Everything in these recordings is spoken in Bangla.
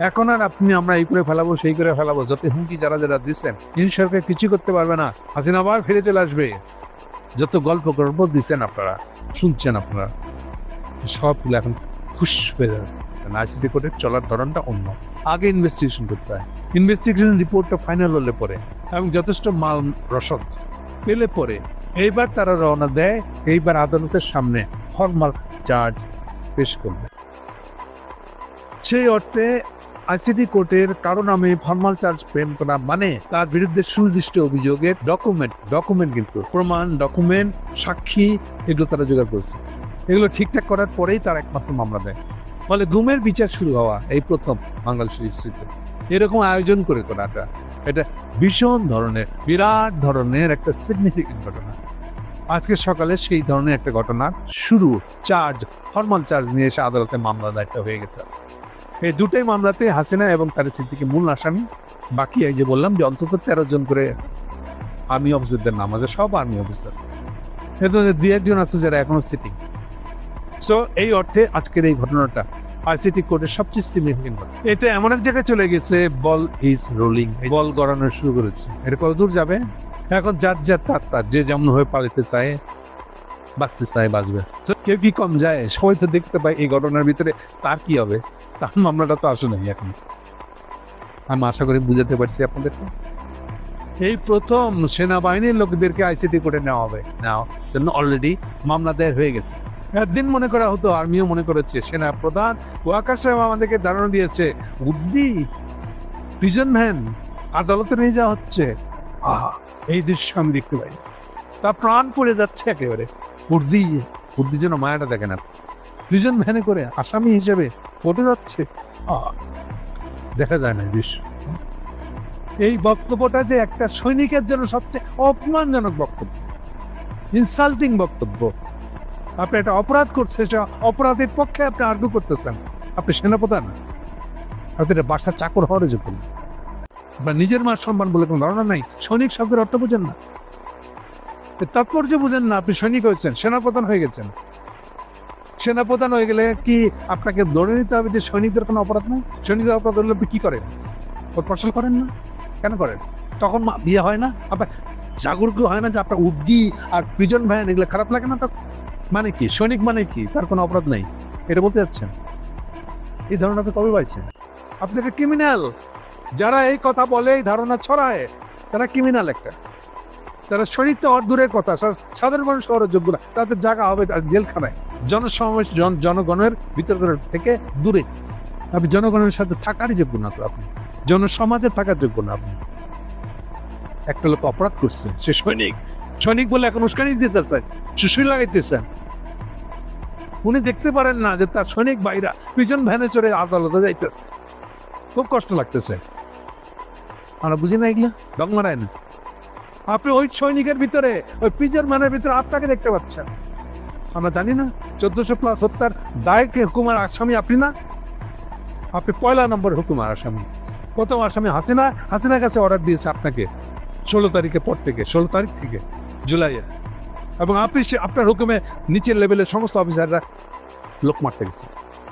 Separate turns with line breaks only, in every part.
এখন আর আমরা এই করে ফেলাবো সেই করে ফেলাবো যত হুমকি যারা যারা দিচ্ছেন, সরকার কিছু করতে পারবে না, হাসিনা আবার ফিরে চলে আসবে, যত গল্প দিচ্ছেন আপনারা, শুনছেন আপনারা, সবগুলো এখন খুশ হয়ে যাবে। আইসিটি কোর্টের চলার ধরনটা অন্য। আগে ইনভেস্টিগেশন করতে হয়, ইনভেস্টিগেশন রিপোর্টটা ফাইনাল হলে পরে এবং যথেষ্ট মাল রসদ পেলে পরে এইবার তারা রওনা দেয়, এইবার আদালতের সামনে ফর্মাল চার্জ পেশ করবে। সেই অর্থে আইসিটি কোর্টের কারো নামে ফর্মাল চার্জ পেমেন্ট করা মানে তার বিরুদ্ধে সুনির্দিষ্ট অভিযোগের ডকুমেন্ট কিন্তু প্রমাণ, ডকুমেন্ট, সাক্ষী এগুলো তারা জোগাড় করেছে। এগুলো ঠিকঠাক করার পরেই তার একমাত্র মামলা দেয়। ফলে গুমের বিচার শুরু হওয়া এই প্রথম বাংলাদেশের হিস্ট্রিতে এরকম আয়োজন করে করাটা, এটা ভীষণ ধরনের, বিরাট ধরনের একটা সিগনিফিকেন্ট ঘটনা। আজকে সকালে সেই ধরনের একটা ঘটনার শুরু, ফর্মাল চার্জ নিয়ে এসে আদালতে মামলা দায়েরটা হয়ে গেছে। এই দুটোই মামলাতে হাসিনা এবং তারেক সিদ্দিকী মূল আসামি। বাকি এই যে বললাম যে অন্তত 13 জন করে আর্মি অফিসারদের নাম আছে, সব আর্মি অফিসার। এদের 2-1 জন আছে যারা এখনো সিটিং। সো এই অর্থে আজকের এই ঘটনাটা আইসিটি কোর্টের সবচেয়ে সিগনিফিকেন্ট। এটা এমন এক জায়গায় চলে গেছে, বল ইজ রোলিং, বল গড়ানো শুরু করেছে। এটা কত দূর যাবে এখন যার তার যে যেমন হয়ে পালিতে চায়, বাঁচতে চায়, বাঁচবে। কেউ কি কম যায়? সবাই তো দেখতে পায় এই ঘটনার ভিতরে তার কি হবে। তার মামলাটা তো আসে নাই এখন। আমি আশা করি বুঝাতে পারছি আপনাদেরকে। এই প্রথম সেনাবাহিনীর লোকদেরকে আইসিটি কোর্টে নেওয়া হবে, জন্য অলরেডি মামলা দায়ের হয়ে গেছে। একদিন মনে করা হতো, আর্মিও মনে করেছে, সেনা প্রধান ওয়াকার সাহেব আমাদেরকে ধারণা দিয়েছে, বুদ্ধি প্রিজন ভ্যান আদালতে নিয়ে যাওয়া হচ্ছে। এই দৃশ্য আমি দেখতে পাই, তা প্রাণ পড়ে যাচ্ছে একেবারে। বুদ্ধি যেন মায়াটা দেখে না, প্রিজন ভ্যানে করে আসামি হিসেবে কোর্টে যাচ্ছে, দেখা যায় না এই দৃশ্য। এই বক্তব্যটা যে একটা সৈনিকের জন্য সবচেয়ে অপমানজনক বক্তব্য, ইনসাল্টিং বক্তব্য। আপনি একটা অপরাধ করছেন, সে অপরাধের পক্ষে আপনি আর্গু করতেছেন। আপনি সেনাপ্রধান, আপনি এটা বাসার চাকর হওয়ার যোগ্য না। আপনার নিজের মার সম্মান বলে কোনো ধারণা নাই। সৈনিক শব্দের অর্থ বুঝেন না, তাৎপর্য বুঝেন না। আপনি সৈনিক হয়েছেন, সেনাপ্রধান হয়ে গেছেন। সেনাপ্রধান হয়ে গেলে কি আপনাকে ধরে নিতে হবে যে সৈনিকদের কোনো অপরাধ নেই? সৈনিকদের অপরাধ হলে আপনি কি করেন? ওর ফসল করেন না? কেন করেন? তখন বিয়ে হয় না? আপনার জাগরুক হয় না যে আপনার উর্দি আর প্রিজন ভ্যান এগুলো খারাপ লাগে না? তখন মানে কি সৈনিক মানে কি? তার কোনো অপরাধ নেই, এটা বলতে যাচ্ছেন? এই ধারণা আপনি কবে পাইছেন? আপনি একটা ক্রিমিনাল। যারা এই কথা বলে, এই ধারণা ছড়ায়, তারা ক্রিমিনাল একটা। তারা সৈনিক তো আর দূরের কথা, সাধারণ মানুষ হওয়ার যোগ্য না। তাদের জায়গা হবে জেলখানায়, জনসমাবেশ, জনগণের ভিতর থেকে দূরে। আপনি জনগণের সাথে থাকারই যোগ্য না, তো আপনি জনসমাজে থাকার যোগ্য না। আপনি একটা লোক অপরাধ করছে, সে সৈনিক বলে এখন উস্কানি দিতেছেন, সুসুই লাগাইতেছেন। উনি দেখতে পারেন না যে তার সৈনিক ভাইরা প্রিজন ভ্যানে চড়ে আদালতে যাইতেছে, খুব কষ্ট লাগতেছে। আমরা বুঝি না এগুলা, ডং মারায় না। আপনি ওই সৈনিকের ভিতরে, ওই প্রিজন ভ্যানের ভিতরে আপনাকে দেখতে পাচ্ছেন। আমরা জানি না 1400+ হত্যার দায়কে হুকুমার আসামি আপনি না? আপনি 1 নম্বর হুকুমার আসামি। প্রথম আসামি হাসিনার কাছে অর্ডার দিয়েছে আপনাকে 16 তারিখের পর থেকে, 16 তারিখ থেকে জুলাইয়ের। এবং আপনি আপনার হুকুমে নিচের লেভেলের সমস্ত অফিসাররা লোক মারতে গেছে,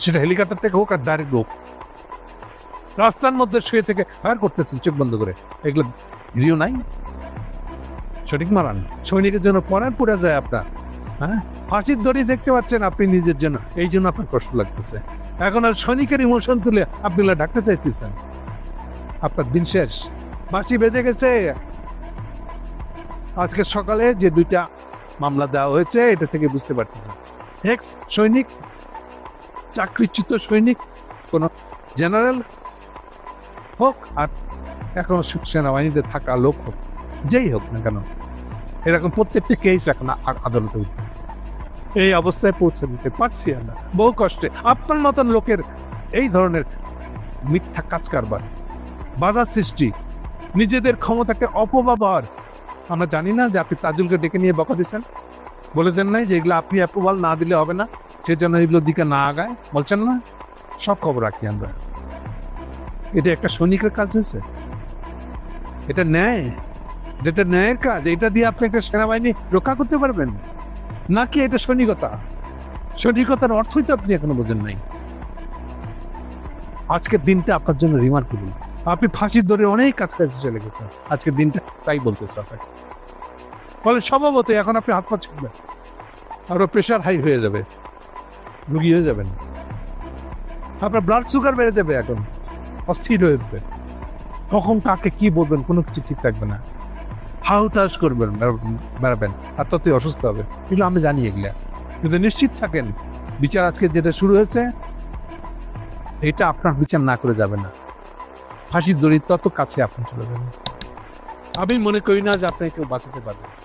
সেটা হেলিকপ্টার থেকে হোক আর ডাইরেক্ট হোক। রাস্তার মধ্যে শুয়ে থেকে ফায়ার করতেছেন চোখ বন্ধ করে। এগুলো ভিডিও নাই? সৈনিক মারান, সৈনিকের জন্য পরাণ পুড়ে যায় আপনার। হ্যাঁ, ফাঁসির দড়ি দেখতে পাচ্ছেন আপনি নিজের জন্য, এই জন্য আপনার কষ্ট লাগতেছে। এখন আর সৈনিকের ইমোশন তুলে আপনি ডাকতে চাইতেছেন। আপনার দিন শেষ, বাঁশি বেজে গেছে। আজকে সকালে যে 2টা মামলা দেওয়া হয়েছে, এটা থেকে বুঝতে পারতেছেন এক্স সৈনিক, চাকরিচ্যুত সৈনিক, কোন জেনারেল হোক আর এখন সেনাবাহিনীতে থাকা লোক হোক, যেই হোক না কেন, এরকম প্রত্যেকটা কেস এখন আদালতে উঠবে। এই অবস্থায় পৌঁছে দিতে পারছি আমরা বহু কষ্টে। আপনার মতন লোকের এই ধরনের মিথ্যা কাজ কারবার, বাধা সৃষ্টি, নিজেদের ক্ষমতাকে অপব্যবহার। আমরা জানি না যে আপনি তাজুলকে ডেকে নিয়ে বকা দিচ্ছেন, বলে দেন নাই যে এগুলো আপনি অ্যাপ্রুভাল না দিলে হবে না, সেজন্য এগুলোর দিকে না আগায়, বলছেন না? সব খবর রাখি আমরা। এটা একটা সৈনিকের কাজ হয়েছে, এটা ন্যায়, যেটা ন্যায়ের কাজ। এটা দিয়ে আপনি একটা সেনাবাহিনী রক্ষা করতে পারবেন নাকি এটা সৈনিকতা? সৈনিকতার অর্থই তো আপনি এখনো বোঝেন নাই। আজকের দিনটা আপনার জন্য রিমার্কেবল। আপনি ফাঁসির দড়ি অনেক কাছাকাছি চলে গেছেন, আজকের দিনটা তাই বলতেছে আপনাকে। ফলে স্বভাবতই এখন আপনি হাত পা ছুটবেন, আরো প্রেশার হাই হয়ে যাবে, রুগী হয়ে যাবেন, আপনার ব্লাড সুগার বেড়ে যাবে, এখন অস্থির হয়ে উঠবেন, কখন কাকে কি বলবেন কোনো কিছু ঠিক থাকবে না, হাউতাস করবেন, বেড়াবেন, আর ততই অসুস্থ হবে। কিন্তু আমি জানি এগুলা, কিন্তু নিশ্চিত থাকেন বিচার আজকে যেটা শুরু হয়েছে এটা আপনার বিচার না করে যাবে না, ফাঁসির দড়ির তত কাছে আপনি চলে যাবেন। আমি মনে করি না যে আপনাকে কেউ বাঁচাতে পারবে।